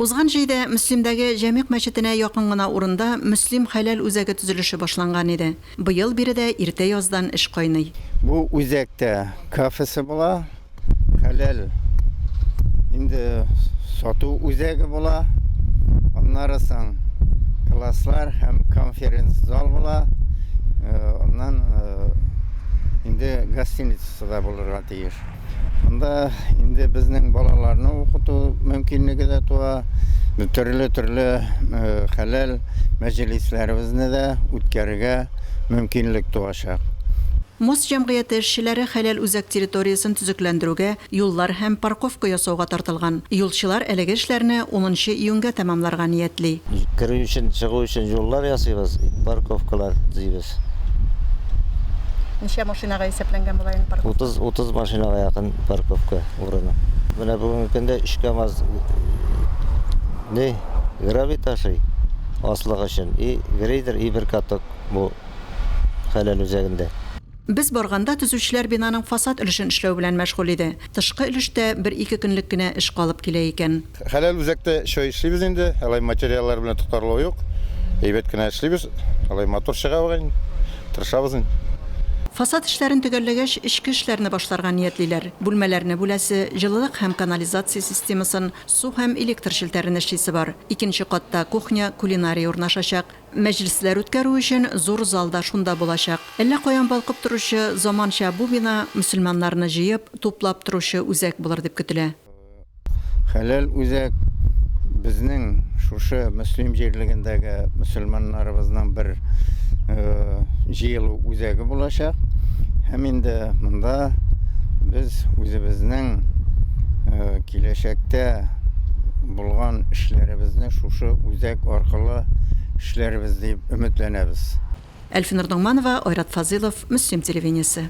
Узган җәйдә Мөслимдәге Җәмигъ мәчетенә якын гына урында Мөслим хәләл үзәге төзелеше башланган иде. Быел биредә иртә яздан эш кайный. Бу үзәктә кафесы була, хәләл инде сату үзәге була, аннары соң класслар һәм конференц зал була, аннан инде гостиница да булырга тиеш. Анда инде безнең балаларны укыту мөмкинлеге дә туа, төрле хәләл мәҗлесләребезне дә үткәрергә мөмкинлек туачак. МОС җәмгыяте эшчеләре хәләл үзәк территориясын төзекләндерүгә, юллар һәм парковка ясауга тартылган. Юлчылар әлеге эшләрне 10 июньгә тәмамларга ниятли. Кирү өчен, чыгу өчен юллар ясыйбыз, парковкалар төзибез. Ничә машинага исәпләнгән була инде парковка? 30 машинага якын парковка урыны. Менә бүгенге көндә 3 КАМАЗ гравий ташый аслык өчен. Грейдер, 1 каток бу хәләл үзәгендә. Без барганда төзүчеләр бинаның фасад өлешен эшләү белән мәшгуль иде. Тышкы өлештә 1-2 көнлек кенә эш калып килә икән. Хәләл үзәктә эшлибез инде, алай материаллар белән тотарлык юк. Әйбәт кенә эшлибез, алай мотор чыга багын, тырышабыз. Фасад эшләрен төгәлләгәч, эчке эшләрне башларга ниятлиләр. Бүлмәләрне бүләсе, җылылык һәм канализация системасын, су һәм электр челтәрен эшлисе бар. Икенче катта кухня, кулинария урнашачак. Мәҗлесләр үткәрү өчен зур залда шунда булачак. Әллә каян балкып торучы заманча бу бина мөселманнарны җыеп, туплап торучы үзәк булыр дип көтелә. Хәләл үзәк безнең шушы мөслим җирлегендәге мөселманнарыбызның бер җыелу үзәге булачак. Һәм инде монда без үзебезнең киләчәктә булган эшләребезне шушы үзәк аркылы эшләрбез дип өметләнәбез. Әлфинур Ногманова, Айрат Фазилов, Мөслим телевидениесе.